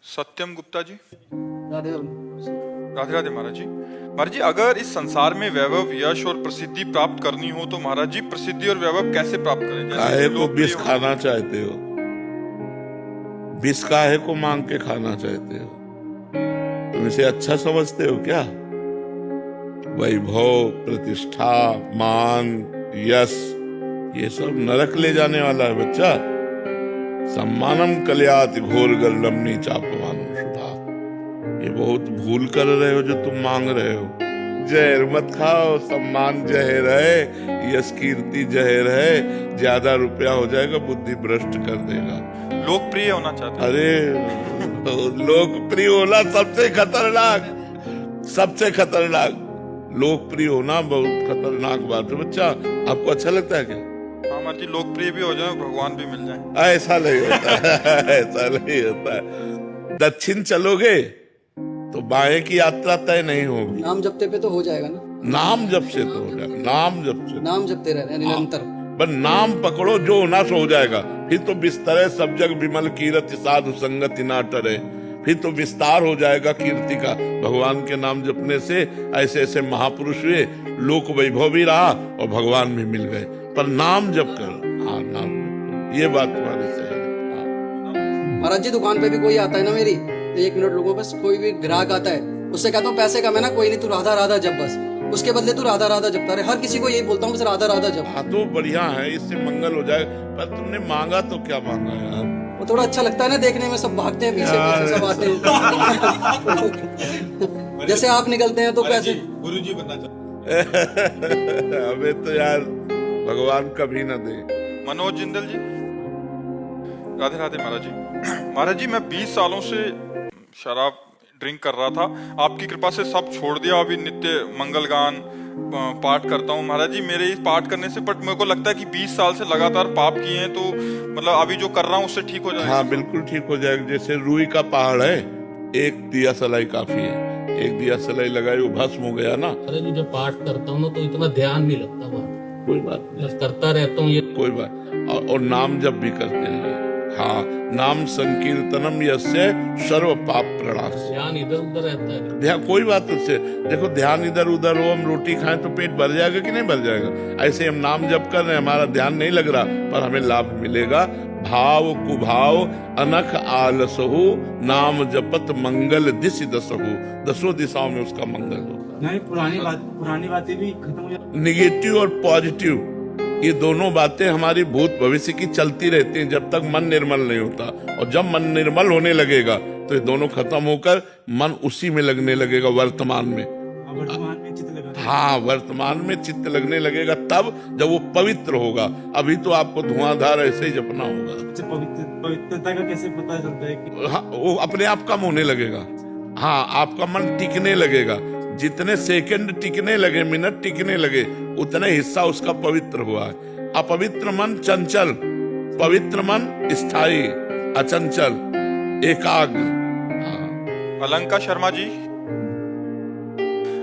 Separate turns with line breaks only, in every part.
सत्यम गुप्ता जी।
राधे
राधे राधे महाराज जी। महाराज जी, अगर इस संसार में वैभव, यश और प्रसिद्धि प्राप्त करनी हो तो महाराज जी प्रसिद्धि और वैभव कैसे प्राप्त करें?
काहे को
लोकप्रिय
विष खाना चाहते हो? विष काहे को मांग के खाना चाहते हो? तुम इसे अच्छा समझते हो क्या? वैभव, प्रतिष्ठा, मान, यश, ये सब नरक ले जाने वाला है बच्चा। सम्मानम कल्याति घोर गर्लमनी चापमानम शुभा। ये बहुत भूल कर रहे हो जो तुम मांग रहे हो। जहर मत खाओ, सम्मान जहर है, यश कीर्ति जहर है, ज्यादा रुपया हो जाएगा, बुद्धि भ्रष्ट कर देगा।
लोकप्रिय होना चाहते हैं।
अरे लोकप्रिय होना सबसे खतरनाक, सबसे खतरनाक। लोकप्रिय होना बहुत खतरनाक बात है बच्चा। आपको अच्छा लगता है क्या?
हाँ महाराज जी, लोकप्रिय भी हो जाए, भगवान भी मिल जाए।
ऐसा नहीं होता है, ऐसा नहीं होता है। दक्षिण चलोगे तो बाएं की यात्रा तय नहीं होगी।
नाम जपते पे तो हो जाएगा ना।
नाम जप से तो हो जाएगा, नाम जप से।
नाम जपते रहना निरंतर।
पर नाम पकड़ो, जो होना सो हो जाएगा। फिर तो बिस्तरे सब जग विमल कीरति, साधु संगति ना टरे। फिर तो विस्तार हो जाएगा कीर्ति का। भगवान के नाम जपने से ऐसे ऐसे महापुरुष हुए, लोक वैभव भी रहा और भगवान भी मिल गए। पर नाम जप करो। हाँ, नाम जप करो। ये बात तुम्हारी सही है। हाँ।
महाराज जी, दुकान पे भी कोई आता है ना मेरी, तो 1 मिनट रुको बस। कोई भी ग्राहक आता है, उससे कहता हूँ पैसे कम है ना, कोई नहीं, तू राधा राधा जप बस। उसके बदले तू राधा राधा जपता रहे। हर किसी को यही बोलता हूँ, बस राधा राधा जप।
हाँ तो बढ़िया है, इससे मंगल हो जाए। पर तुमने मांगा तो क्या मांगा यार?
वो थोड़ा अच्छा लगता है ना देखने में, सब भागते हैं पीछे पीछे, सब आते हैं। जैसे आप निकलते हैं तो कैसे
गुरुजी बनना चाहते।
हमें तो यार भगवान कभी न दे।
मनोज जिंदल जी। राधे राधे महाराज जी। महाराज जी, मैं 20 सालों से शराब ड्रिंक कर रहा था, आपकी कृपा से सब छोड़ दिया। अभी नित्य मंगल गान पाठ करता हूँ महाराज जी। मेरे इस पाठ करने से, बट मेरे को लगता है कि 20 साल से लगातार पाप किए हैं, तो मतलब अभी जो कर रहा हूँ उससे ठीक हो जाएगा?
हाँ बिल्कुल ठीक हो जाएगा। जैसे रुई का पहाड़ है, एक दिया सलाई काफी है। एक दिया सलाई लगाई, वो भस्म हो गया ना।
अरे जी, जब पाठ करता हूँ ना तो इतना ध्यान नहीं लगता वहाँ।
कोई बात नहीं,
बस करता रहता हूँ ये।
कोई बात। और नाम जब भी करते रहिए। हाँ, नाम संकीर्तनम यस्य सर्व पाप प्रणाश।
ध्यान इधर उधर रहता है।
ध्यान कोई बात उससे, देखो ध्यान इधर उधर हो, हम रोटी खाएं तो पेट भर जाएगा कि नहीं भर जाएगा? ऐसे हम नाम जप कर रहे हैं, हमारा ध्यान नहीं लग रहा, पर हमें लाभ मिलेगा। भाव कुभाव अनख आलसहु, नाम जपत मंगल दिशि दसहु। 10 दिशाओं में उसका मंगल होगा।
नहीं, पुरानी बातें भी खत्म हो जाती।
निगेटिव और पॉजिटिव, ये दोनों बातें हमारी भूत भविष्य की चलती रहती हैं जब तक मन निर्मल नहीं होता। और जब मन निर्मल होने लगेगा तो ये दोनों खत्म होकर मन उसी में लगने लगेगा, वर्तमान में।
वर्तमान में चित्त लगा।
हाँ, वर्तमान में चित्त लगने लगेगा तब जब वो पवित्र होगा। अभी तो आपको धुआंधार ऐसे ही जपना होगा।
अच्छा, पवित्रता का कैसे पता चलता है कि?
हाँ, वो अपने आप कम होने लगेगा। हाँ, आपका मन टिकने लगेगा। जितने सेकंड टिकने लगे, मिनट टिकने लगे, उतने हिस्सा उसका पवित्र हुआ है। अपवित्र मन चंचल, पवित्र मन स्थायी, अचंचल, एकाग्र। हाँ।
अलंका शर्मा जी।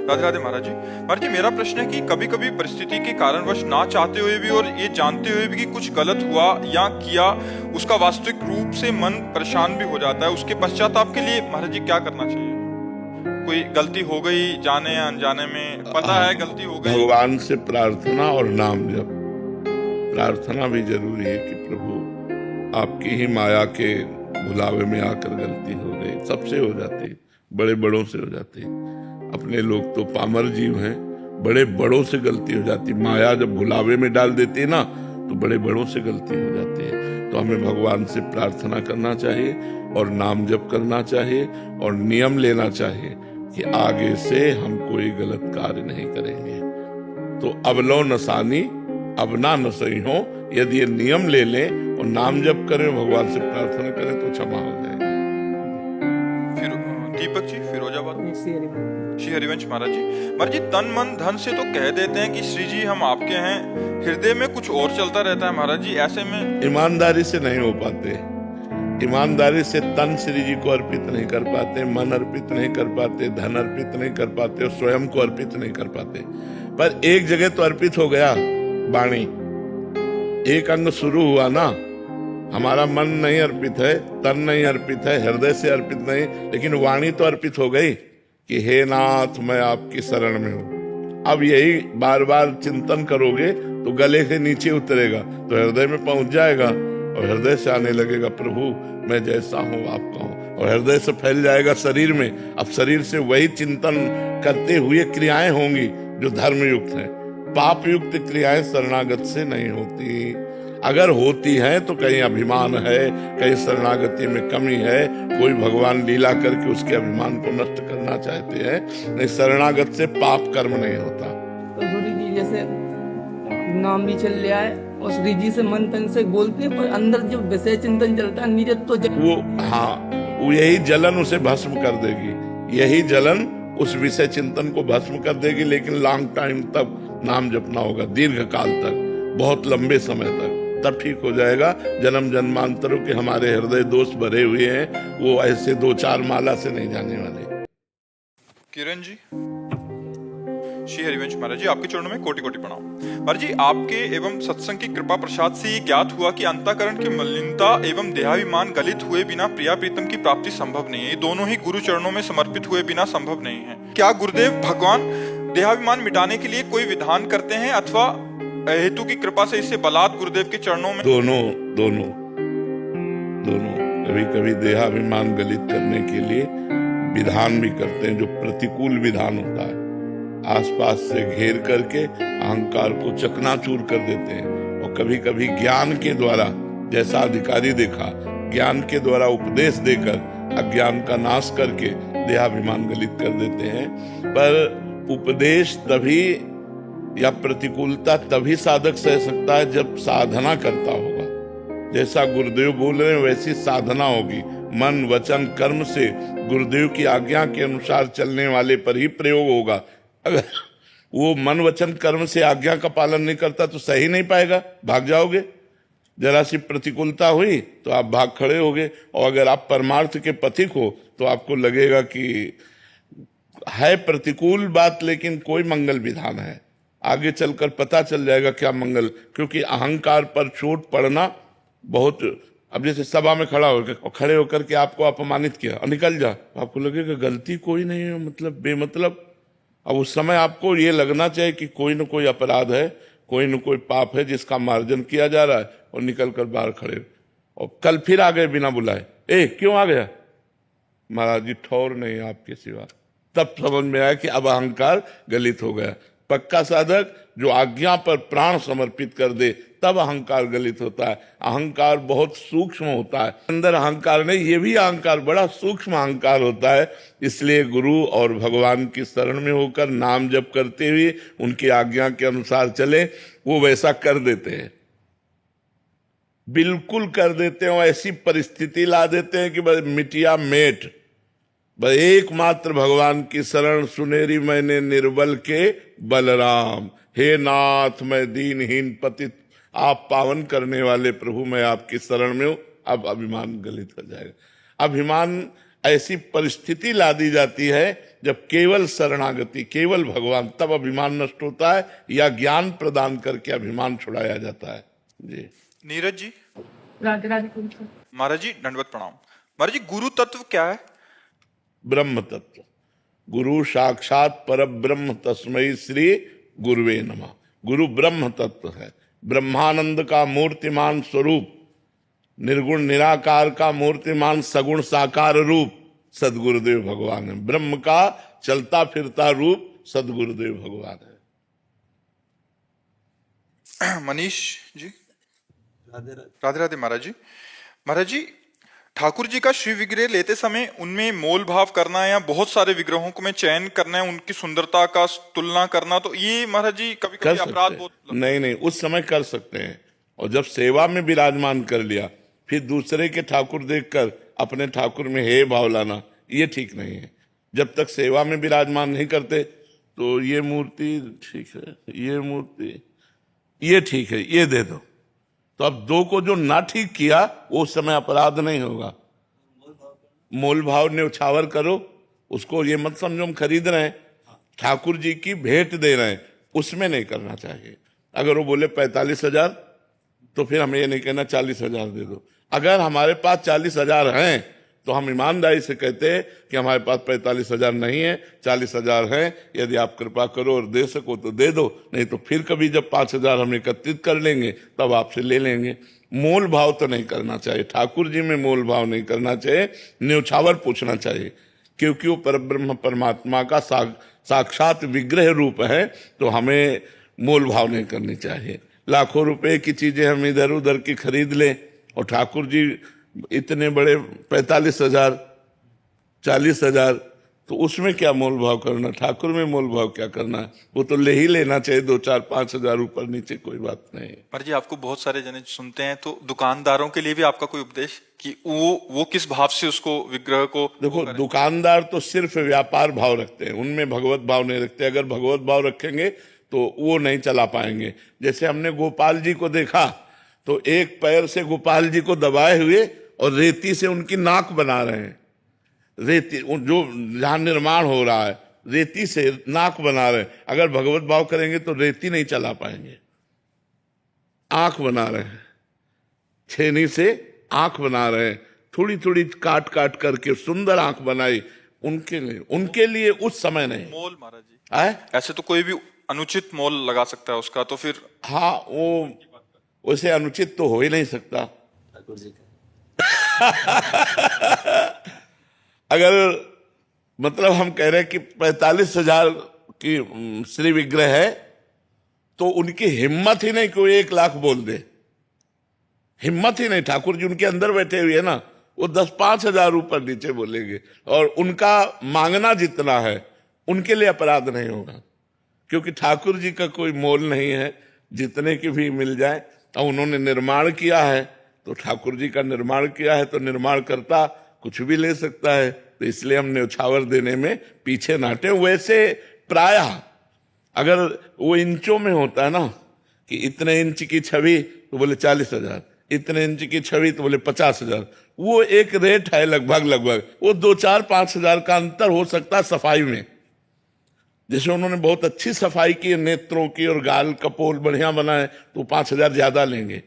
राधे राधे महाराज जी। महाराज जी, मेरा प्रश्न है कि कभी कभी परिस्थिति के कारणवश ना चाहते हुए भी और ये जानते हुए भी कि कुछ गलत हुआ या किया, उसका वास्तविक रूप से मन परेशान भी हो जाता है। उसके पश्चाताप के लिए महाराज जी क्या करना चाहिए? कोई गलती हो गई जाने या अनजाने में, पता है गलती हो गई,
भगवान से प्रार्थना और नाम जप। प्रार्थना भी जरूरी है कि प्रभु आपकी ही माया के भुलावे में आकर गलती हो गई। सबसे हो जाती, बड़े बड़ों से हो जाती। अपने लोग तो पामर जीव हैं, बड़े बड़ों से गलती हो जाती। माया जब भुलावे में डाल देती है ना, तो बड़े बड़ों से गलती हो जाती है। तो हमें भगवान से प्रार्थना करना चाहिए और नाम जप करना चाहिए और नियम लेना चाहिए कि आगे से हम कोई गलत कार्य नहीं करेंगे। तो अब लो नसानी, अब ना नसई हो। यदि ये नियम ले लें और नाम जप करें, भगवान से प्रार्थना करें, तो क्षमा हो जाएगी।
फिर दीपक जी, फिरोजाबाद। श्री हरिवंश महाराज जी। महाराज जी, तन मन धन से तो कह देते हैं कि श्री जी हम आपके हैं, हृदय में कुछ और चलता रहता है महाराज जी। ऐसे में
ईमानदारी से नहीं हो पाते। ईमानदारी से तन श्री जी को अर्पित नहीं कर पाते, मन अर्पित नहीं कर पाते, धन अर्पित नहीं कर पाते और स्वयं को अर्पित नहीं कर पाते। पर एक जगह तो अर्पित हो गया, वाणी। एक अंग शुरू हुआ ना, हमारा मन नहीं अर्पित है, तन नहीं अर्पित है, हृदय से अर्पित नहीं, लेकिन वाणी तो अर्पित हो गई कि हे नाथ मैं आपकी शरण में हूं। अब यही बार बार चिंतन करोगे तो गले से नीचे उतरेगा, तो हृदय में पहुंच जाएगा और हृदय से आने लगेगा प्रभु मैं जैसा हूं आपका हूं, और हृदय से फैल जाएगा शरीर में। अब शरीर से वही चिंतन करते हुए क्रियाएं होंगी जो धर्म युक्त है। पाप युक्त क्रियाएं शरणागत से नहीं होती। अगर होती हैं तो कहीं अभिमान है, कहीं शरणागति में कमी है, कोई भगवान लीला करके उसके अभिमान को नष्ट करना चाहते हैं। नहीं, शरणागत से पाप कर्म नहीं होता।
तो गुरु जी जैसे नाम भी चल रहा है और श्री जी से मन तन से बोलते हैं, पर अंदर जो विषय चिंतन चलता है नीरज तो
वो वो यही जलन उसे भस्म कर देगी, यही जलन उस विषय चिंतन को भस्म कर देगी। लेकिन लॉन्ग टाइम तक नाम जपना होगा, दीर्घ काल तक, बहुत लंबे समय तक, तब ठीक हो जाएगा। जन्म जन्मांतरों के हमारे हृदय दोष भरे हुए हैं, वो ऐसे 2-4 माला से नहीं जाने वाले।
किरण जी, श्री हरिवंश महाराज जी, आपके चरणों में कोटि कोटि प्रणाम। महाराज जी, आपके एवं सत्संग की कृपा प्रसाद से ये ज्ञात हुआ कि अंतःकरण की मलिनता एवं देहाभिमान गलित हुए बिना प्रिया प्रीतम की प्राप्ति संभव नहीं है। ये दोनों ही गुरु चरणों में समर्पित हुए बिना संभव नहीं है। क्या गुरुदेव भगवान देहाभिमान मिटाने के लिए कोई विधान करते हैं अथवा हेतु की कृपा से इससे बलात् गुरुदेव के चरणों में?
दोनों कभी कभी देहाभिमान गलित करने के लिए विधान भी करते हैं, जो प्रतिकूल विधान होता है। आसपास से घेर करके अहंकार को चकनाचूर कर देते हैं। और कभी कभी ज्ञान के द्वारा, जैसा अधिकारी देखा, ज्ञान के द्वारा उपदेश देकर अज्ञान का नाश करके देहाभिमान गलित कर देते हैं। पर उपदेश तभी या प्रतिकूलता तभी साधक सह सकता है जब साधना करता होगा। जैसा गुरुदेव बोल रहे हैं वैसी साधना होगी। मन वचन कर्म से गुरुदेव की आज्ञा के अनुसार चलने वाले पर ही प्रयोग होगा। अगर वो मन वचन कर्म से आज्ञा का पालन नहीं करता तो सही नहीं पाएगा, भाग जाओगे। जरा सी प्रतिकूलता हुई तो आप भाग खड़े होगे। और अगर आप परमार्थ के पथिक हो तो आपको लगेगा कि है प्रतिकूल बात लेकिन कोई मंगल विधान है। आगे चलकर पता चल जाएगा क्या मंगल, क्योंकि अहंकार पर चोट पड़ना बहुत। अब जैसे सभा में खड़े होकर के आपको अपमानित किया और निकल जा, तो आपको लगेगा गलती कोई नहीं है, मतलब बेमतलब। अब उस समय आपको ये लगना चाहिए कि कोई न कोई अपराध है, कोई न कोई पाप है जिसका मार्जन किया जा रहा है, और निकल कर बाहर खड़े। और कल फिर आ गए बिना बुलाए, क्यों आ गया? महाराज जी ठौर नहीं आपके सिवा। तब समझ में आया कि अब अहंकार गलित हो गया। पक्का साधक जो आज्ञा पर प्राण समर्पित कर दे तब अहंकार गलित होता है। अहंकार बहुत सूक्ष्म होता है, अंदर अहंकार नहीं, ये भी अहंकार बड़ा सूक्ष्म अहंकार होता है। इसलिए गुरु और भगवान की शरण में होकर नाम जप करते हुए उनकी आज्ञा के अनुसार चले, वो वैसा कर देते हैं, बिल्कुल कर देते हैं। ऐसी परिस्थिति ला देते हैं कि बस मिटिया मेट, बस एकमात्र भगवान की शरण सुनेरी मैंने निर्बल के बलराम। हे नाथ मैं दीनहीन पतित, आप पावन करने वाले प्रभु मैं आपकी शरण में हूं। अब अभिमान गलित हो जाएगा। अभिमान ऐसी परिस्थिति ला दी जाती है जब केवल शरणागति, केवल भगवान, तब अभिमान नष्ट होता है, या ज्ञान प्रदान करके अभिमान छुड़ाया जाता है। जी
नीरज जी,
राधे राधे गुरु जी।
महाराज जी दंडवत प्रणाम। महाराज जी, गुरु तत्व क्या है?
ब्रह्म तत्व। गुरु साक्षात पर ब्रह्म, तस्मै श्री गुरुवे नमः। गुरु ब्रह्म तत्व है, ब्रह्मानंद का मूर्तिमान स्वरूप, निर्गुण निराकार का मूर्तिमान सगुण साकार रूप सदगुरुदेव भगवान है। ब्रह्म का चलता फिरता रूप सदगुरुदेव भगवान है।
मनीष जी,
राधे राधे।
राधे राधे महाराज जी। महाराज जी, ठाकुर जी का श्री विग्रह लेते समय उनमें मोल भाव करना या बहुत सारे विग्रहों को में चयन करना है, उनकी सुंदरता का तुलना करना, तो ये महाराज जी कभी कभी अपराध बहुत
नहीं, उस समय कर सकते हैं। और जब सेवा में विराजमान कर लिया फिर दूसरे के ठाकुर देखकर अपने ठाकुर में हे भाव लाना, ये ठीक नहीं है। जब तक सेवा में विराजमान नहीं करते तो ये मूर्ति ठीक है, ये मूर्ति ये ठीक है, ये दे दो। तो अब दो को जो ना ठीक किया वो उस समय अपराध नहीं होगा। मोल भाव न्यौछावर करो उसको, ये मत समझो हम खरीद रहे हैं, ठाकुर जी की भेंट दे रहे हैं, उसमें नहीं करना चाहिए। अगर वो बोले 45,000 तो फिर हमें ये नहीं कहना 40,000 दे दो। अगर हमारे पास 40,000 हैं तो हम ईमानदारी से कहते हैं कि हमारे पास 45,000 नहीं है, 40,000 हैं, यदि आप कृपा करो और दे सको तो दे दो, नहीं तो फिर कभी जब 5,000 हम एकत्रित कर लेंगे तब आपसे ले लेंगे। मोल भाव तो नहीं करना चाहिए, ठाकुर जी में मोल भाव नहीं करना चाहिए, न्योछावर पूछना चाहिए, क्योंकि वो परब्रह्म परमात्मा का साक्षात विग्रह रूप है, तो हमें मोल भाव नहीं करनी चाहिए। लाखों रुपए की चीजें हम इधर उधर की खरीद लें और ठाकुर जी इतने बड़े 45,000 40,000, तो उसमें क्या मोल भाव करना, ठाकुर में मोल भाव क्या करना है? वो तो ले ही लेना चाहिए, 2-4-5,000 ऊपर नीचे कोई बात नहीं।
पर जी आपको बहुत सारे जने सुनते हैं, तो दुकानदारों के लिए भी आपका कोई उपदेश कि वो किस भाव से उसको विग्रह को
देखो, दुकानदार तो सिर्फ व्यापार भाव रखते हैं, उनमें भगवत भाव नहीं रखते। अगर भगवत भाव रखेंगे तो वो नहीं चला पाएंगे। जैसे हमने गोपाल जी को देखा तो एक पैर से गोपाल जी को दबाए हुए और रेती से उनकी नाक बना रहे हैं। रेती जो जहां निर्माण हो रहा है, रेती से नाक बना रहे हैं। अगर भगवत भाव करेंगे तो रेती नहीं चला पाएंगे। आंख बना रहे हैं, छेनी से आंख बना रहे हैं, थोड़ी थोड़ी काट काट करके सुंदर आंख बनाई। उनके लिए उस समय नहीं
मोल महाराज जी
है।
ऐसे तो कोई भी अनुचित मोल लगा सकता है उसका, तो फिर
हाँ, वो वैसे अनुचित तो हो ही नहीं सकता।
ठाकुर जी का
अगर मतलब हम कह रहे हैं कि 45,000 की श्री विग्रह है, तो उनकी हिम्मत ही नहीं कि वो 1 लाख बोल दे, हिम्मत ही नहीं। ठाकुर जी उनके अंदर बैठे हुए है ना, वो 10-5,000 ऊपर नीचे बोलेंगे, और उनका मांगना जितना है उनके लिए अपराध नहीं होगा, क्योंकि ठाकुर जी का कोई मोल नहीं है, जितने की भी मिल जाए। और उन्होंने निर्माण किया है, तो ठाकुर जी का निर्माण किया है, तो निर्माण करता कुछ भी ले सकता है, तो इसलिए हम न्योछावर देने में पीछे ना हटे। वैसे प्रायः अगर वो इंचों में होता है ना कि इतने इंच की छवि तो बोले 40,000, इतने इंच की छवि तो बोले 50,000, वो एक रेट है लगभग। वो 2-4-5,000 का अंतर हो सकता है सफाई में। जैसे उन्होंने बहुत अच्छी सफाई की नेत्रों की और गाल कपोल बढ़िया बनाए, तो 5,000 ज्यादा लेंगे,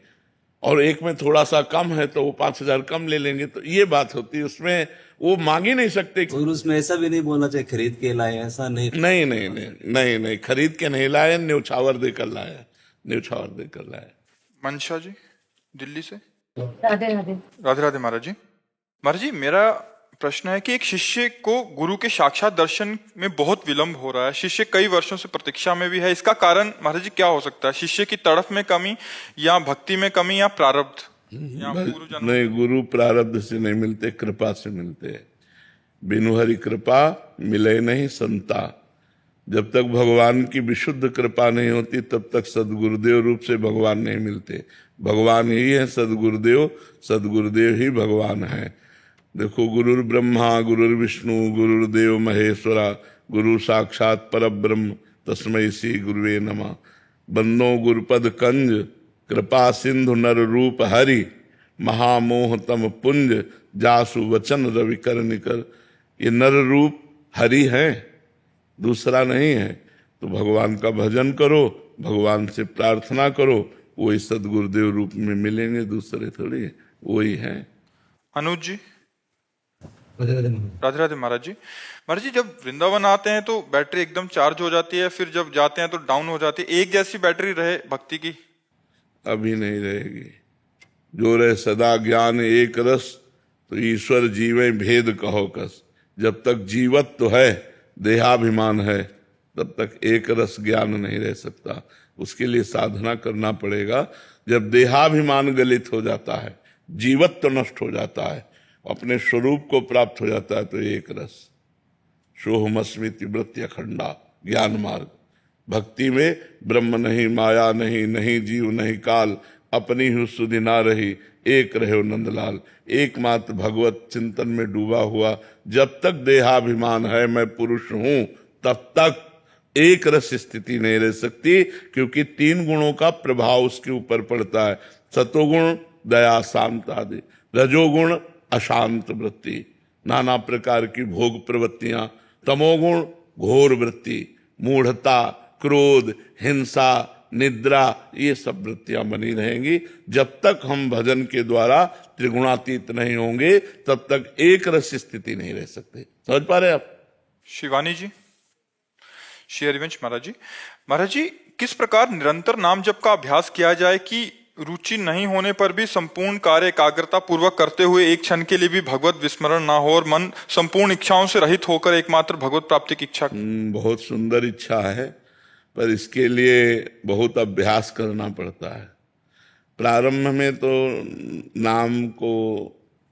और एक में थोड़ा सा कम है तो वो 5,000 कम ले लेंगे। तो ये बात होती है, उसमें वो मांग ही नहीं सकते।
और उसमें ऐसा भी नहीं बोलना चाहिए खरीद के लाए, ऐसा नहीं।
नहीं, खरीद के नहीं लाए, न्योछावर देकर लाया, न्योछावर देकर लाया।
मनशा जी दिल्ली से।
राधे राधे।
राधे राधे महाराज जी। महाराज जी, मेरा प्रश्न है कि एक शिष्य को गुरु के साक्षात दर्शन में बहुत विलंब हो रहा है, शिष्य कई वर्षों से प्रतीक्षा में भी है, इसका कारण महाराज जी क्या हो सकता है? शिष्य की तड़फ में कमी, या भक्ति में कमी, या प्रारब्ध, या गुरुजन?
नहीं, गुरु प्रारब्ध से नहीं मिलते, कृपा से मिलते हैं। बिनु हरि कृपा मिले नहीं संता। जब तक भगवान की विशुद्ध कृपा नहीं होती तब तक सदगुरुदेव रूप से भगवान नहीं मिलते। भगवान ही है सदगुरुदेव, सदगुरुदेव ही भगवान है। देखो, गुरुर् ब्रह्मा गुरुर्विष्णु गुरुर्देव महेश्वरा, गुरु साक्षात परब्रह्म तस्मै श्री गुरुवे नमः। बंदो गुरुपद कंज, कृपा सिंधु नर रूप हरि, महामोह तम पुंज, जासु वचन रवि कर निकर। ये नर रूप हरि है, दूसरा नहीं है। तो भगवान का भजन करो, भगवान से प्रार्थना करो, वही सदगुरुदेव रूप में मिलेंगे, दूसरे थोड़ी, वही है।
अनुज जी। राधे राधे महाराज जी। महाराज जी, जब वृंदावन आते हैं तो बैटरी एकदम चार्ज हो जाती है, फिर जब जाते हैं तो डाउन हो जाती है। एक जैसी बैटरी रहे भक्ति की?
अभी नहीं रहेगी। जो रहे सदा ज्ञान एक रस, तो ईश्वर जीवे भेद कहो कस। जब तक जीवत तो है, देहाभिमान है, तब तक एक रस ज्ञान नहीं रह सकता। उसके लिए साधना करना पड़ेगा। जब देहाभिमान गलित हो जाता है, जीवत तो नष्ट हो जाता है, अपने स्वरूप को प्राप्त हो जाता है, तो एक रस सोहमस्मिति वृत्ति अखंडा ज्ञान मार्ग। भक्ति में ब्रह्म नहीं, माया नहीं, नहीं जीव नहीं काल, अपनी ही सुधि ना रही, एक रहे नंदलाल। एकमात्र भगवत चिंतन में डूबा हुआ जब तक देहाभिमान है, मैं पुरुष हूं, तब तक एक रस स्थिति नहीं रह सकती, क्योंकि 3 गुणों का प्रभाव उसके ऊपर पड़ता है। सतोगुण दया शांत आदि, रजोगुण अशांत वृत्ति, नाना प्रकार की भोग प्रवृत्तियां, तमोगुण घोर वृत्ति, मूढ़ता, क्रोध, हिंसा, निद्रा, ये सब वृत्तियां बनी रहेंगी। जब तक हम भजन के द्वारा त्रिगुणातीत नहीं होंगे तब तक एक रस स्थिति नहीं रह सकते। समझ पा रहे आप?
शिवानी जी, श्री हरिवंश महाराज जी, किस प्रकार निरंतर नाम जप का अभ्यास किया जाए कि रुचि नहीं होने पर भी संपूर्ण कार्य एकाग्रता पूर्वक करते हुए एक क्षण के लिए भी भगवत विस्मरण ना हो और मन संपूर्ण इच्छाओं से रहित होकर एकमात्र भगवत प्राप्ति की इच्छा?
बहुत सुंदर इच्छा है, पर इसके लिए बहुत अभ्यास करना पड़ता है। प्रारंभ में तो नाम को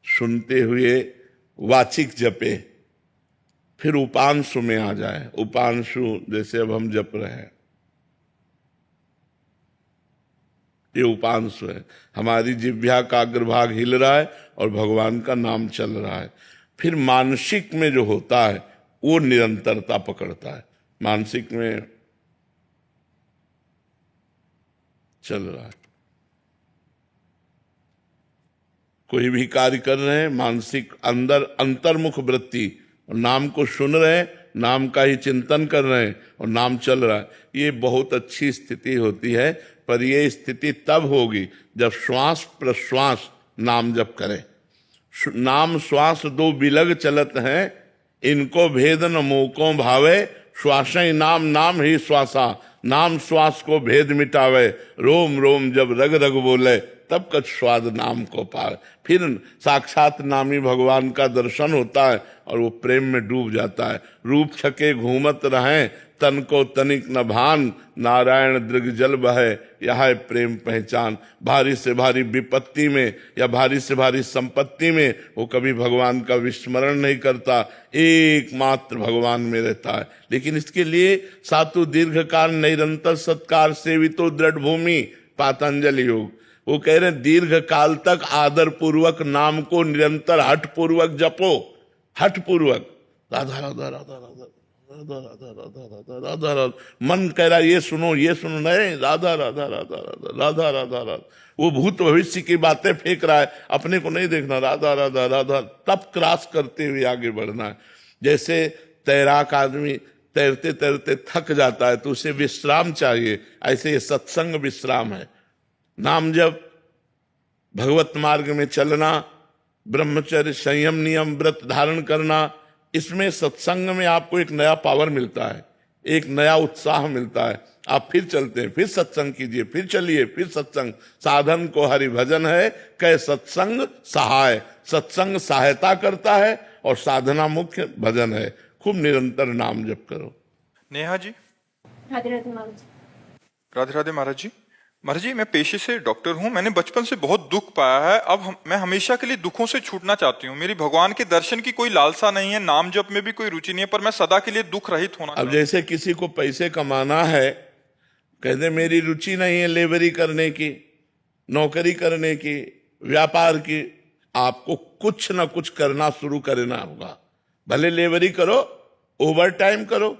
सुनते हुए वाचिक जपे, फिर उपांशु में आ जाए। उपांशु जैसे अब हम जप रहे हैं, ये उपांशु है। हमारी जिह्वा का अग्रभाग हिल रहा है और भगवान का नाम चल रहा है। फिर मानसिक में जो होता है वो निरंतरता पकड़ता है। मानसिक में चल रहा है, कोई भी कार्य कर रहे हैं, मानसिक अंदर अंतर्मुख वृत्ति, नाम को सुन रहे हैं, नाम का ही चिंतन कर रहे हैं और नाम चल रहा है। ये बहुत अच्छी स्थिति होती है, पर ये स्थिति तब होगी जब श्वास प्रश्वास नाम जप करें। नाम श्वास दो बिलग चलत हैं, इनको भेद न मोको भावे, श्वास नाम नाम ही श्वासा, नाम श्वास को भेद मिटावे, रोम रोम जब रग रग बोले, तब कछ स्वाद नाम को पावे। फिर साक्षात नामी भगवान का दर्शन होता है और वो प्रेम में डूब जाता है। रूप छके घूमत रहें, तन को तनिक न भान, नारायण दृग जल बहे, यह है प्रेम पहचान। भारी से भारी विपत्ति में या भारी से भारी संपत्ति में वो कभी भगवान का विस्मरण नहीं करता, एकमात्र भगवान में रहता है। लेकिन इसके लिए सातु दीर्घकाल निरंतर सत्कार सेवितो दृढ़ भूमि, पातंजलि योग। वो कह रहे हैं दीर्घ काल तक आदर पूर्वक नाम को निरंतर हठ पूर्वक जपो, हठ पूर्वक राधा राधा राधा राधा राधा राधा राधा राधा राधा राधा। मन कह रहा ये सुनो नहीं, राधा राधा राधा राधा राधा राधा राधा। वो भूत भविष्य की बातें फेंक रहा है, अपने को नहीं देखना, राधा राधा राधा। तब क्रॉस करते हुए आगे बढ़ना है। जैसे तैराक आदमी तैरते तैरते थक जाता है तो उसे विश्राम चाहिए, ऐसे ये सत्संग विश्राम है। नाम जप, भगवत मार्ग में चलना, ब्रह्मचर्य संयम नियम व्रत धारण करना, इसमें सत्संग में आपको एक नया पावर मिलता है, एक नया उत्साह मिलता है। आप फिर चलते हैं, फिर सत्संग कीजिए, फिर चलिए, फिर सत्संग। साधन को हरि भजन है, कै सत्संग सहाय। सत्संग सहायता करता है और साधना मुख्य भजन है। खूब निरंतर नाम जप करो।
नेहा जी,
राधे राधे महाराज।
राधे राधे महाराज जी, मैं पेशे से डॉक्टर हूँ। मैंने बचपन से बहुत दुख पाया है। अब मैं हमेशा के लिए दुखों से छूटना चाहती हूँ। मेरी भगवान के दर्शन की कोई लालसा नहीं है, नाम जप में भी कोई रुचि नहीं है, पर मैं सदा के लिए दुख रहित होना।
अब जैसे किसी को पैसे कमाना है, कहते मेरी रुचि नहीं है लेबरी करने की, नौकरी करने की, व्यापार की। आपको कुछ ना कुछ करना शुरू करना होगा। भले लेबरी करो, ओवर टाइम करो,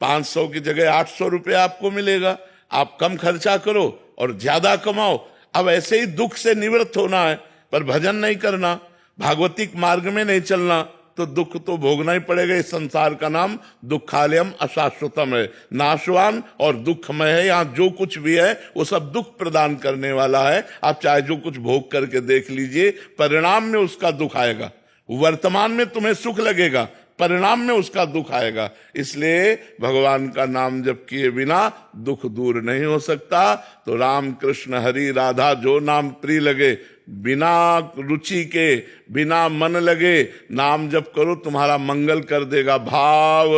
500 की जगह 800 रुपये आपको मिलेगा। आप कम खर्चा करो और ज्यादा कमाओ। अब ऐसे ही दुख से निवृत्त होना है, पर भजन नहीं करना, भागवतिक मार्ग में नहीं चलना, तो दुख तो भोगना ही पड़ेगा। इस संसार का नाम दुखालयम अशाश्वतम है, नाशवान और दुखमय है। यहाँ जो कुछ भी है वो सब दुख प्रदान करने वाला है। आप चाहे जो कुछ भोग करके देख लीजिए, परिणाम में उसका दुख आएगा। वर्तमान में तुम्हें सुख लगेगा, परिणाम में उसका दुख आएगा। इसलिए भगवान का नाम जप किए बिना दुख दूर नहीं हो सकता। तो राम कृष्ण हरि राधा जो नाम प्रिय लगे, बिना रुचि के, बिना मन लगे नाम जप करो, तुम्हारा मंगल कर देगा। भाव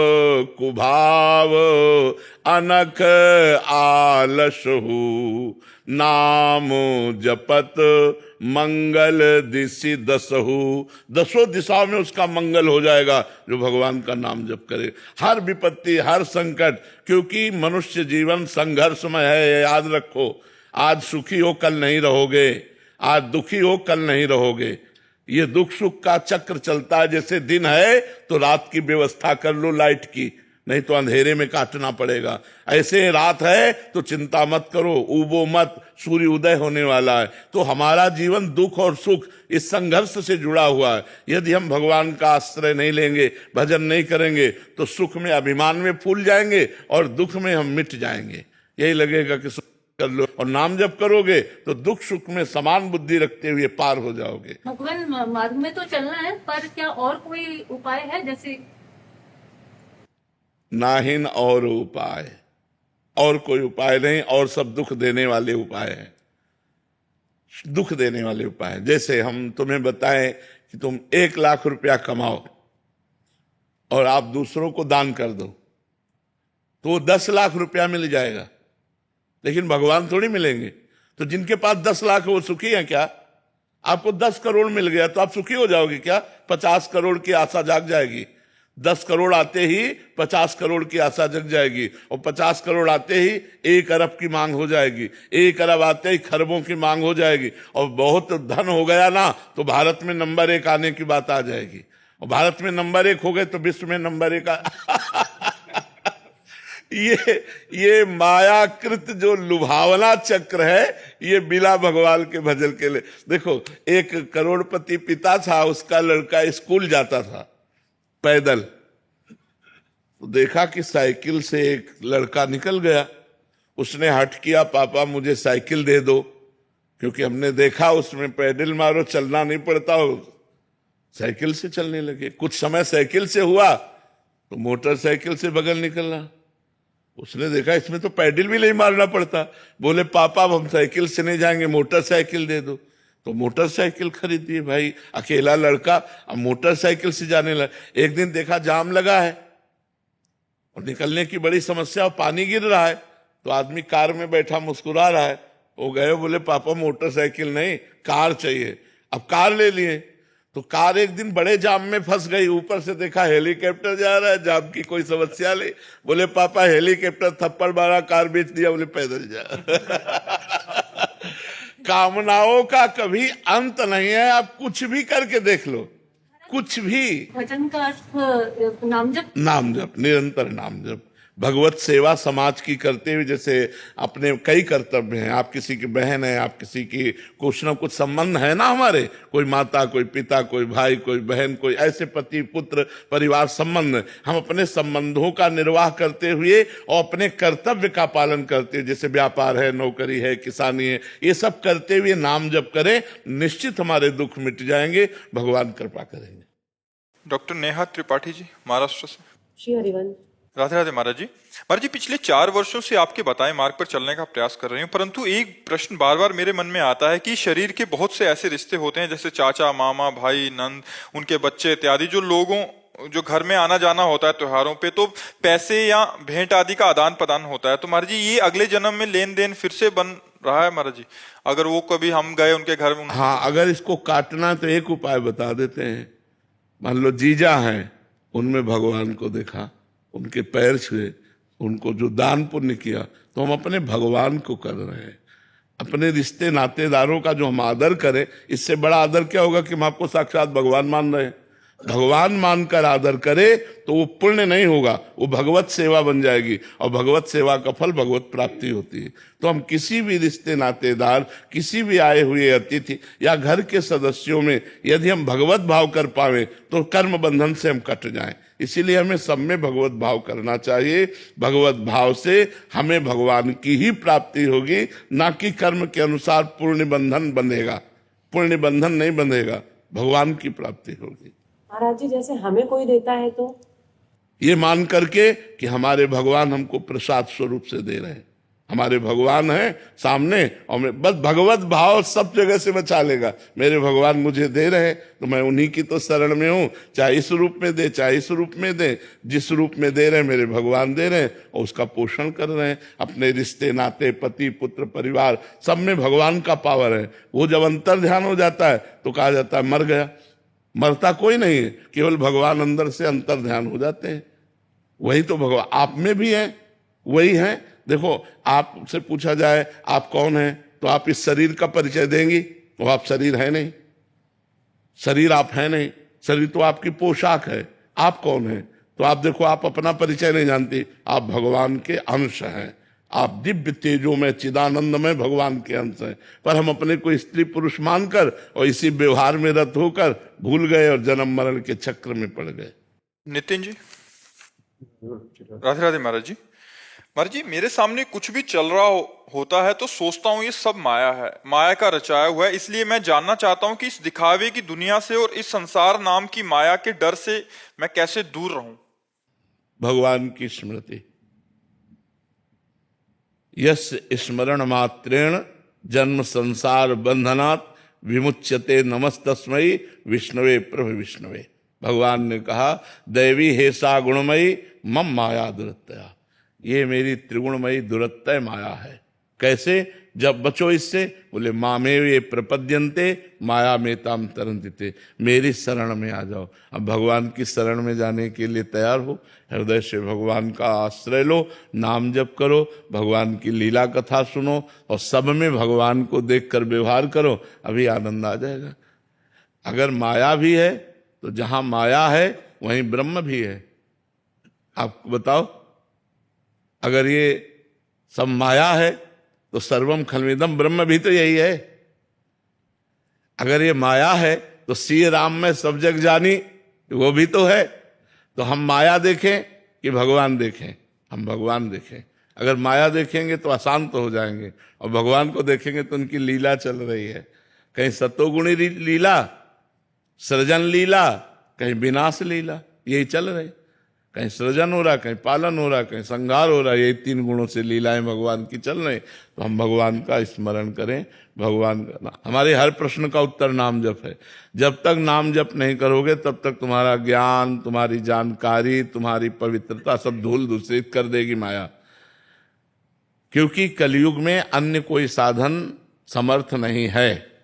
कुभाव अनख आलसहु, नाम जपत मंगल दिशि दसहु। दसों दिशाओं में उसका मंगल हो जाएगा जो भगवान का नाम जप करे। हर विपत्ति, हर संकट, क्योंकि मनुष्य जीवन संघर्षमय है, याद रखो। आज सुखी हो कल नहीं रहोगे, आज दुखी हो कल नहीं रहोगे। ये दुख सुख का चक्र चलता है। जैसे दिन है तो रात की व्यवस्था कर लो लाइट की, नहीं तो अंधेरे में काटना पड़ेगा। ऐसे रात है तो चिंता मत करो, उबो मत, सूर्य उदय होने वाला है। तो हमारा जीवन दुख और सुख इस संघर्ष से जुड़ा हुआ है। यदि हम भगवान का आश्रय नहीं लेंगे, भजन नहीं करेंगे, तो सुख में अभिमान में फूल जाएंगे और दुख में हम मिट जाएंगे। यही लगेगा कि कर लो और नाम जप करोगे तो दुख सुख में समान बुद्धि रखते हुए पार हो जाओगे।
भगवान मार्ग में तो चलना है, पर क्या और कोई उपाय है? जैसे
नाहिन और उपाय, और कोई उपाय नहीं, और सब दुख देने वाले उपाय हैं, दुख देने वाले उपाय हैं। जैसे हम तुम्हें बताएं कि तुम 1 लाख रुपया कमाओ और आप दूसरों को दान कर दो तो 10 लाख रुपया मिल जाएगा, लेकिन भगवान थोड़ी मिलेंगे। तो जिनके पास 10 लाख है वो सुखी है क्या? आपको 10 करोड़ मिल गया तो आप सुखी हो जाओगे क्या? 50 करोड़ की आशा जाग जाएगी। 10 करोड़ आते ही 50 करोड़ की आशा जग जाएगी, और 50 करोड़ आते ही 1 अरब की मांग हो जाएगी, 1 अरब आते ही खरबों की मांग हो जाएगी, और बहुत धन हो गया ना तो भारत में नंबर 1 आने की बात आ जाएगी, और भारत में नंबर 1 हो गए तो विश्व में नंबर 1 ये मायाकृत जो लुभावना चक्र है, ये बिना भगवान के भजन के लिए। देखो, एक करोड़पति पिता था, उसका लड़का स्कूल जाता था पैदल, तो देखा कि साइकिल से एक लड़का निकल गया। उसने हट किया, पापा मुझे साइकिल दे दो, क्योंकि हमने देखा उसमें पैडल मारो चलना नहीं पड़ता हो, साइकिल से चलने लगे। कुछ समय साइकिल से हुआ तो मोटरसाइकिल से बगल निकलना। उसने देखा इसमें तो पैडल भी नहीं मारना पड़ता। बोले पापा अब हम साइकिल से नहीं जाएंगे, मोटरसाइकिल दे दो। तो मोटरसाइकिल खरीदी भाई, अकेला लड़का अब मोटरसाइकिल से जाने लगा। एक दिन देखा जाम लगा है और निकलने की बड़ी समस्या, और पानी गिर रहा है, तो आदमी कार में बैठा मुस्कुरा रहा है। वो गए, बोले पापा मोटरसाइकिल नहीं कार चाहिए। अब कार ले लिए, तो कार एक दिन बड़े जाम में फंस गई। ऊपर से देखा हेलीकॉप्टर जा रहा है, जाम की कोई समस्या नहीं। बोले पापा हेलीकॉप्टर थप्पड़ मारा, कार बेच दिया। बोले पैदल जा कामनाओं का कभी अंत नहीं है, आप कुछ भी करके देख लो, कुछ भी।
भजन का अर्थ नाम जप।
नाम जप, निरंतर नाम जप, भगवत सेवा समाज की करते हुए। जैसे अपने कई कर्तव्य हैं, आप किसी की बहन है, आप किसी की कुछ ना कुछ संबंध है ना हमारे, कोई माता, कोई पिता, कोई भाई, कोई बहन, कोई ऐसे पति पुत्र परिवार संबंध। हम अपने संबंधों का निर्वाह करते हुए और अपने कर्तव्य का पालन करते हुए, जैसे व्यापार है, नौकरी है, किसानी है, ये सब करते हुए नाम जप करें, निश्चित हमारे दुख मिट जाएंगे, भगवान कृपा करेंगे।
डॉक्टर नेहा त्रिपाठी जी, महाराष्ट्र से।
श्री हरिवंश।
राधे राधे महाराज जी। महाराज जी, पिछले 4 वर्षों से आपके बताए मार्ग पर चलने का प्रयास कर रही हूँ, परंतु एक प्रश्न बार बार मेरे मन में आता है कि शरीर के बहुत से ऐसे रिश्ते होते हैं, जैसे चाचा, मामा, भाई, नंद, उनके बच्चे इत्यादि, जो घर में आना जाना होता है त्योहारों पे, तो पैसे या भेंट आदि का आदान प्रदान होता है। तो महाराज जी, ये अगले जन्म में लेन देन फिर से बन रहा है महाराज जी? अगर वो कभी हम गए उनके घर में।
हाँ, अगर इसको काटना तो एक उपाय बता देते हैं। मान लो जीजा हैं, उनमें भगवान को देखा, उनके पैर छुए, उनको जो दान पुण्य किया, तो हम अपने भगवान को कर रहे हैं। अपने रिश्ते नातेदारों का जो हम आदर करें, इससे बड़ा आदर क्या होगा कि हम आपको साक्षात भगवान मान रहे हैं। भगवान मानकर आदर करे तो वो पुण्य नहीं होगा, वो भगवत सेवा बन जाएगी, और भगवत सेवा का फल भगवत प्राप्ति होती है। तो हम किसी भी रिश्ते नातेदार, किसी भी आए हुए अतिथि या घर के सदस्यों में यदि हम भगवत भाव कर पावे तो कर्म बंधन से हम कट जाएं। इसीलिए हमें सब में भगवत भाव करना चाहिए। भगवत भाव से हमें भगवान की ही प्राप्ति होगी, ना कि कर्म के अनुसार पुण्य बंधन बंधेगा। पुण्य बंधन नहीं बंधेगा, भगवान की प्राप्ति होगी।
महाराज जी, जैसे हमें कोई देता है तो
ये मान करके कि हमारे भगवान हमको प्रसाद स्वरूप से दे रहे हैं, हमारे भगवान हैं सामने, और मैं बस भगवत भाव सब जगह से बचा लेगा। मेरे भगवान मुझे दे रहे हैं तो मैं उन्हीं की तो शरण में हूं, चाहे इस रूप में दे, चाहे इस रूप में दे। जिस रूप में दे रहे हैं मेरे भगवान दे रहे हैं, और उसका पोषण कर रहे हैं। अपने रिश्ते नाते, पति पुत्र परिवार, सब में भगवान का पावर है। वो जब अंतर ध्यान हो जाता है तो कहा जाता है मर गया। मरता कोई नहीं है, केवल भगवान अंदर से अंतर ध्यान हो जाते हैं। वही तो भगवान आप में भी है, वही है। देखो, आपसे पूछा जाए आप कौन हैं, तो आप इस शरीर का परिचय देंगी, वो आप शरीर है नहीं, शरीर आप है नहीं, शरीर तो आपकी पोशाक है। आप कौन हैं? तो आप देखो, आप अपना परिचय नहीं जानती, आप भगवान के अंश हैं। आप दिव्य तेजो में, चिदानंद में भगवान के अंश हैं। पर हम अपने को स्त्री पुरुष मानकर और इसी व्यवहार में रत होकर भूल गए और जन्म मरण के चक्र में पड़ गए।
नितिन जी, राधे राधे महाराज जी। महाराज जी मेरे सामने कुछ भी चल रहा होता है तो सोचता हूँ ये सब माया है, माया का रचाया हुआ है। इसलिए मैं जानना चाहता हूँ कि इस दिखावे की दुनिया से और इस संसार नाम की माया के डर से मैं कैसे दूर रहूं।
भगवान की स्मृति। यस स्मरण मात्रेण जन्म संसार बंधनात् विमुच्यते नमस्तस्मै विष्णवे प्रभु विष्णवे। भगवान ने कहा दैवी हेसा गुणमयी मम माया दुरत्या, ये मेरी त्रिगुणमयी दुरत्य माया है। कैसे? जब बचो इससे, बोले मामेव ये प्रपद्यन्ते माया में ताम तरन्ति, मेरी शरण में आ जाओ। अब भगवान की शरण में जाने के लिए तैयार हो, हृदय से भगवान का आश्रय लो, नाम जप करो, भगवान की लीला कथा सुनो और सब में भगवान को देखकर व्यवहार करो, अभी आनंद आ जाएगा। अगर माया भी है तो जहां माया है वहीं ब्रह्म भी है। आपको बताओ, अगर ये सब माया है तो सर्वम खलविदम ब्रह्म भी तो यही है। अगर ये माया है तो श्री राम में सब जग जानी, वो भी तो है। तो हम माया देखें कि भगवान देखें? हम भगवान देखें। अगर माया देखेंगे तो अशांत हो जाएंगे और भगवान को देखेंगे तो उनकी लीला चल रही है। कहीं सतोगुणी लीला, सृजन लीला, कहीं विनाश लीला, यही चल रही। कहीं सृजन हो रहा, कहीं पालन हो रहा, कहीं संहार हो रहा, यही तीन गुणों से लीलाएं भगवान की चल रही। तो हम भगवान का स्मरण करें, भगवान का। हमारे हर प्रश्न का उत्तर नाम जप है। जब तक नाम जप नहीं करोगे तब तक तुम्हारा ज्ञान, तुम्हारी जानकारी, तुम्हारी पवित्रता सब धूल दूषित कर देगी माया। क्योंकि कलयुग में अन्य कोई साधन समर्थ नहीं है।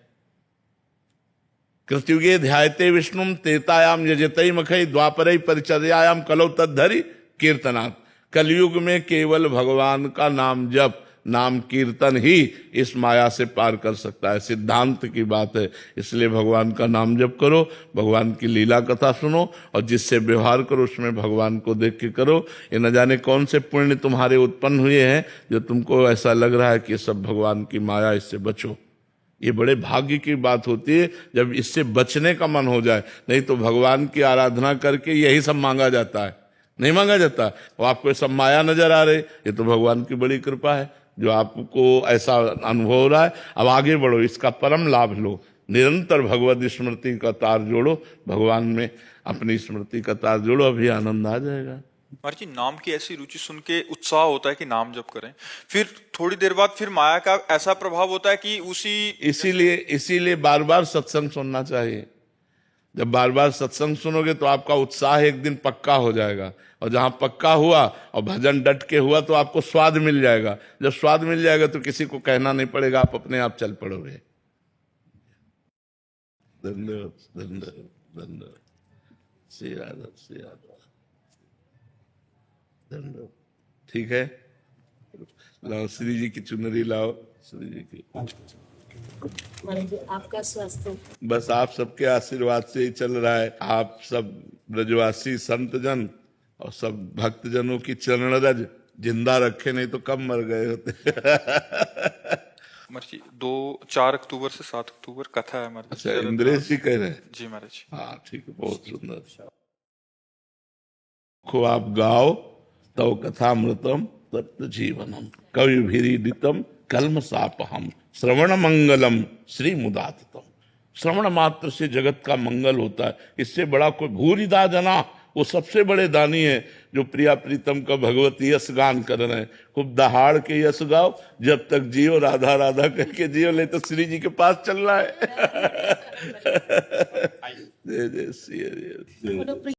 कृतयुगे ध्यायते विष्णुम तेतायाम यजतई मखई द्वापरई परिचर्यायाम कलौ तद्धरि कीर्तनात्। कलयुग में केवल भगवान का नाम जप, नाम कीर्तन ही इस माया से पार कर सकता है। सिद्धांत की बात है। इसलिए भगवान का नाम जप करो, भगवान की लीला कथा सुनो और जिससे व्यवहार करो उसमें भगवान को देख के करो। ये न जाने कौन से पुण्य तुम्हारे उत्पन्न हुए हैं जो तुमको ऐसा लग रहा है कि सब भगवान की माया, इससे बचो। ये बड़े भाग्य की बात होती है जब इससे बचने का मन हो जाए। नहीं तो भगवान की आराधना करके यही सब मांगा जाता है, नहीं मांगा जाता। और आपको ये सब माया नजर आ रही, ये तो भगवान की बड़ी कृपा है जो आपको ऐसा अनुभव हो रहा है। अब आगे बढ़ो, इसका परम लाभ लो। निरंतर भगवत स्मृति का तार जोड़ो, भगवान में अपनी स्मृति का तार जोड़ो, अभी आनंद आ जाएगा।
महाराज जी नाम की ऐसी रुचि सुन के उत्साह होता है कि नाम जप करें, फिर थोड़ी देर बाद फिर माया का ऐसा प्रभाव होता है कि
इसीलिए बार बार सत्संग सुनना चाहिए। जब बार बार सत्संग सुनोगे तो आपका उत्साह एक दिन पक्का हो जाएगा। और जहां पक्का हुआ और भजन डट के हुआ तो आपको स्वाद मिल जाएगा। जब स्वाद मिल जाएगा तो किसी को कहना नहीं पड़ेगा, आप अपने आप चल पड़ोगे। धन्यवाद, धन्यवाद, धन्यवाद। श्री राधा, श्री राधा। ठीक है, लाओ श्री जी की चुनरी, लाओ श्री जी की।
आपका स्वास्थ्य।
बस आप सबके आशीर्वाद से ही चल रहा है। आप सब ब्रजवासी संतजन और सब भक्तजनों की चरण रज जिंदा रखे, नहीं तो कब मर गए होते।
महाराज जी 4 अक्टूबर से 7 अक्टूबर कथा है महाराज।
अच्छा, इंद्रेश जी कह रहे हैं?
जी महाराज।
हाँ ठीक है, बहुत सुंदर। को आप गाओ तव कथामृतम तप्त जीवनम कवि भीरिदितम कल्म सापहम श्रवण मंगलम श्री मुदातम। श्रवण मात्र से जगत का मंगल होता है। इससे बड़ा कोई भूरिदा जना, वो सबसे बड़े दानी है जो प्रिया प्रीतम का भगवती यश गान कर रहे हैं। खूब दहाड़ के यश गाओ, जब तक जियो राधा राधा करके जियो, ले तो श्री जी के पास चल रहा है। जय जय श्री हरि।